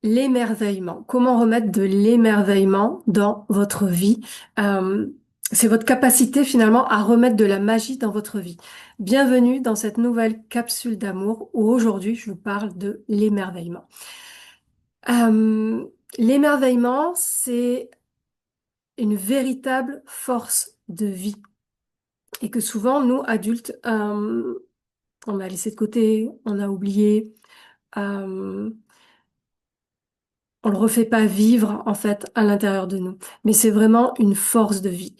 L'émerveillement. Comment remettre de l'émerveillement dans votre vie? Euh, c'est votre capacité finalement à remettre de la magie dans votre vie. Bienvenue dans cette nouvelle capsule d'amour où aujourd'hui je vous parle de l'émerveillement. Euh, L'émerveillement, c'est une véritable force de vie et que souvent nous adultes, on a laissé de côté, on a oublié. euh, On le refait pas vivre en fait à l'intérieur de nous, mais c'est vraiment une force de vie.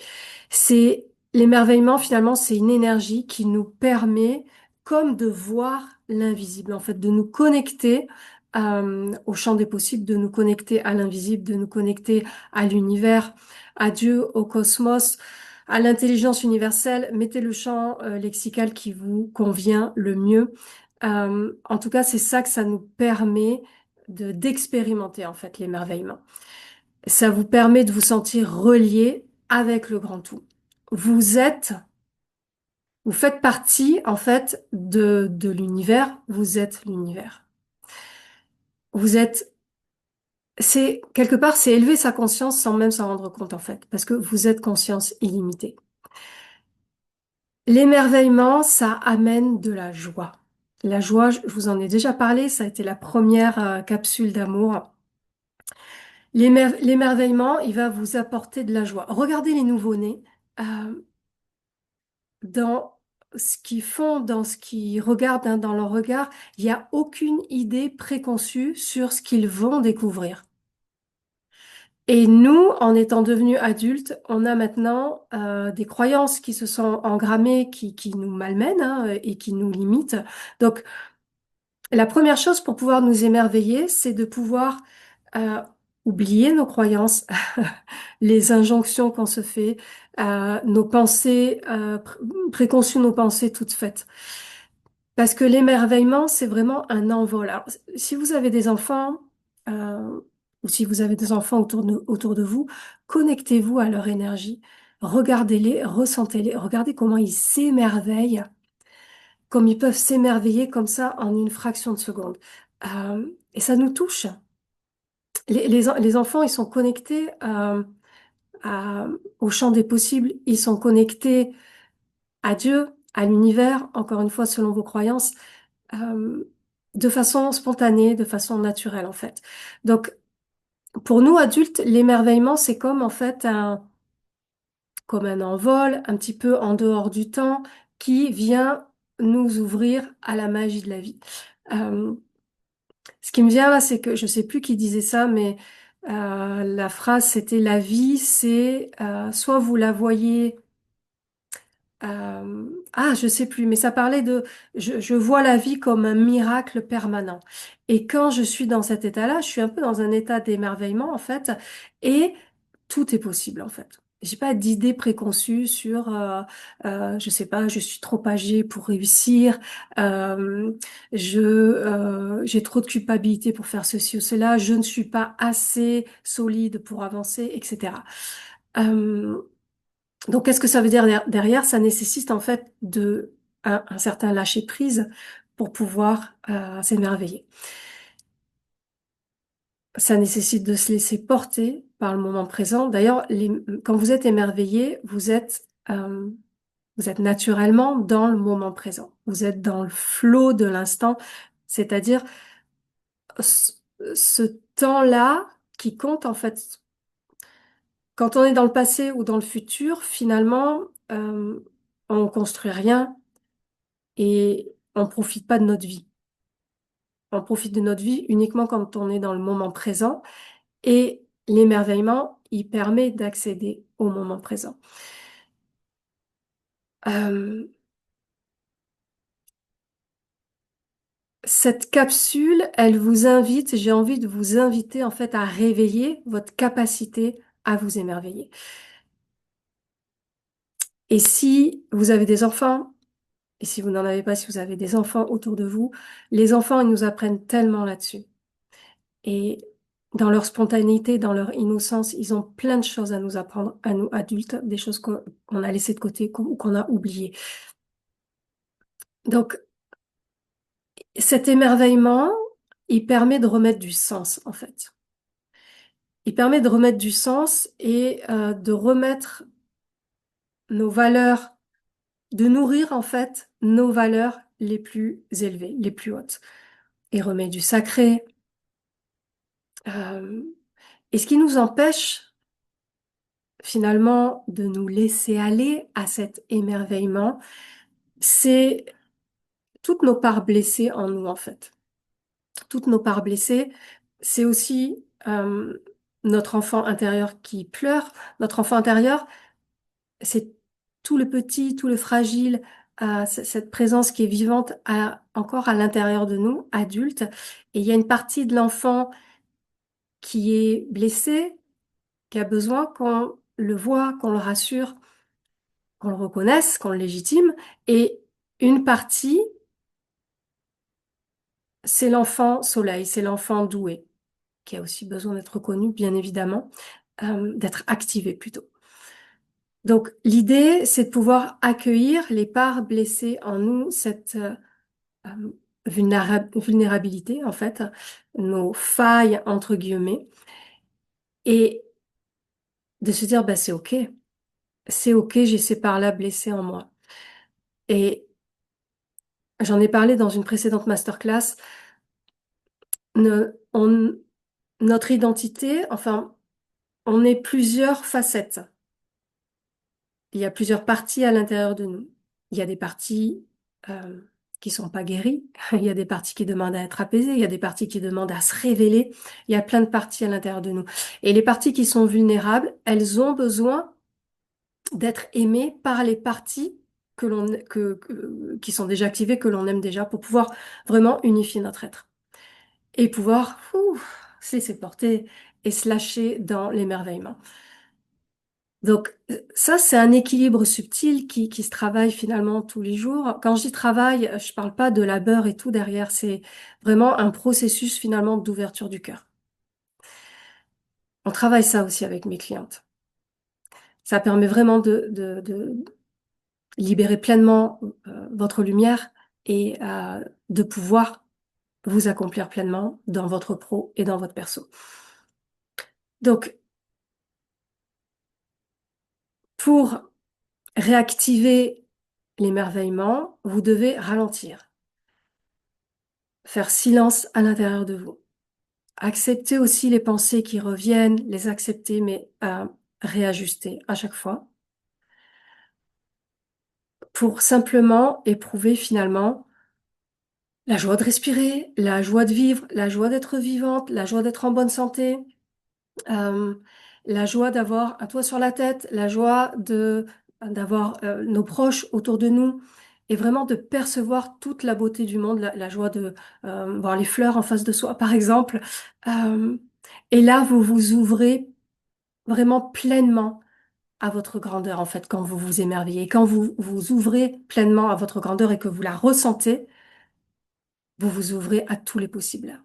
C'est l'émerveillement finalement, c'est une énergie qui nous permet comme de voir l'invisible en fait, de nous connecter au champ des possibles, de nous connecter à l'invisible, de nous connecter à l'univers, à Dieu, au cosmos, à l'intelligence universelle. Mettez le champ lexical qui vous convient le mieux. En tout cas, c'est ça que ça nous permet de d'expérimenter en fait l'émerveillement. Ça vous permet de vous sentir relié avec le grand tout. Vous êtes, vous faites partie en fait de l'univers, vous êtes l'univers. Vous êtes, c'est quelque part, c'est élever sa conscience sans même s'en rendre compte en fait, parce que vous êtes conscience illimitée. L'émerveillement, ça amène de la joie. La joie, je vous en ai déjà parlé, ça a été la première capsule d'amour. L'émerveillement, il va vous apporter de la joie. Regardez les nouveau-nés, euh, dans ce qu'ils font, dans ce qu'ils regardent, hein, dans leur regard, il n'y a aucune idée préconçue sur ce qu'ils vont découvrir. Et nous, en étant devenus adultes, on a maintenant des croyances qui se sont engrammées, qui nous malmènent, hein, et qui nous limitent. Donc, la première chose pour pouvoir nous émerveiller, c'est de pouvoir euh, oublier nos croyances, les injonctions qu'on se fait, nos pensées préconçues, nos pensées toutes faites. Parce que l'émerveillement, c'est vraiment un envol. Alors, si vous avez des enfants, ou si vous avez des enfants autour de vous, connectez-vous à leur énergie. Regardez-les, ressentez-les, regardez comment ils s'émerveillent, comme ils peuvent s'émerveiller comme ça en une fraction de seconde. Et ça nous touche. Les enfants, ils sont connectés à- au champ des possibles, ils sont connectés à Dieu, à l'univers, encore une fois, selon vos croyances, euh, de façon spontanée, de façon naturelle, en fait. Donc, pour nous, adultes, l'émerveillement, c'est comme, en fait, comme un envol, un petit peu en dehors du temps, qui vient nous ouvrir à la magie de la vie. Euh, Ce qui me vient là, c'est que je sais plus qui disait ça, mais la phrase c'était la vie, c'est soit vous la voyez, je sais plus, mais ça parlait de je vois la vie comme un miracle permanent. Et quand je suis dans cet état-là, je suis un peu dans un état d'émerveillement en fait, et tout est possible en fait. J'ai pas d'idée préconçue sur, je sais pas, je suis trop âgée pour réussir, j'ai trop de culpabilité pour faire ceci ou cela, je ne suis pas assez solide pour avancer, etc. Euh, donc, qu'est-ce que ça veut dire derrière? Ça nécessite en fait un certain lâcher prise pour pouvoir s'émerveiller. Ça nécessite de se laisser porter par le moment présent. D'ailleurs, quand vous êtes émerveillé, vous êtes naturellement dans le moment présent. Vous êtes dans le flot de l'instant, c'est-à-dire ce, ce temps-là qui compte en fait. Quand on est dans le passé ou dans le futur, finalement, on construit rien et on profite pas de notre vie. On profite de notre vie uniquement quand on est dans le moment présent et l'émerveillement, il permet d'accéder au moment présent. Euh, Cette capsule, elle vous invite, j'ai envie de vous inviter en fait à réveiller votre capacité à vous émerveiller. Et si vous avez des enfants, et si vous n'en avez pas, si vous avez des enfants autour de vous, les enfants, ils nous apprennent tellement là-dessus. Et dans leur spontanéité, dans leur innocence, ils ont plein de choses à nous apprendre, à nous adultes, des choses qu'on a laissées de côté ou qu'on a oubliées. Donc, cet émerveillement, il permet de remettre du sens, en fait. Il permet de remettre du sens et de remettre nos valeurs, de nourrir, en fait, nos valeurs les plus élevées, les plus hautes. Il remet du sacré. euh, et ce qui nous empêche, finalement, de nous laisser aller à cet émerveillement, c'est toutes nos parts blessées en nous, en fait. Toutes nos parts blessées, c'est aussi notre enfant intérieur qui pleure. Notre enfant intérieur, c'est tout le petit, tout le fragile, cette présence qui est vivante encore à l'intérieur de nous, adulte. Et il y a une partie de l'enfant qui est blessée, qui a besoin qu'on le voit, qu'on le rassure, qu'on le reconnaisse, qu'on le légitime. Et une partie, c'est l'enfant soleil, c'est l'enfant doué, qui a aussi besoin d'être reconnu, bien évidemment, d'être activé plutôt. Donc, l'idée, c'est de pouvoir accueillir les parts blessées en nous, cette vulnérabilité, en fait, nos failles, entre guillemets, et de se dire, bah, c'est OK, j'ai ces parts-là blessées en moi. Et j'en ai parlé dans une précédente masterclass, notre identité, enfin, on est plusieurs facettes. Il y a plusieurs parties à l'intérieur de nous. Il y a des parties euh, qui sont pas guéries. Il y a des parties qui demandent à être apaisées. Il y a des parties qui demandent à se révéler. Il y a plein de parties à l'intérieur de nous. Et les parties qui sont vulnérables, elles ont besoin d'être aimées par les parties qui sont déjà activées, que l'on aime déjà, pour pouvoir vraiment unifier notre être et pouvoir se laisser porter et se lâcher dans l'émerveillement. Donc ça, c'est un équilibre subtil qui se travaille finalement tous les jours. Quand je dis travail, je parle pas de labeur et tout derrière, c'est vraiment un processus finalement d'ouverture du cœur. On travaille ça aussi avec mes clientes. Ça permet vraiment de libérer pleinement votre lumière et de pouvoir vous accomplir pleinement dans votre pro et dans votre perso. Donc, pour réactiver l'émerveillement, vous devez ralentir, faire silence à l'intérieur de vous. Accepter aussi les pensées qui reviennent, les accepter, mais réajuster à chaque fois pour simplement éprouver finalement la joie de respirer, la joie de vivre, la joie d'être vivante, la joie d'être en bonne santé, euh, la joie d'avoir un toit sur la tête, la joie d'avoir nos proches autour de nous et vraiment de percevoir toute la beauté du monde, la joie de voir les fleurs en face de soi, par exemple. Euh, et là, vous vous ouvrez vraiment pleinement à votre grandeur, en fait, quand vous vous émerveillez. Quand vous vous ouvrez pleinement à votre grandeur et que vous la ressentez, vous vous ouvrez à tous les possibles.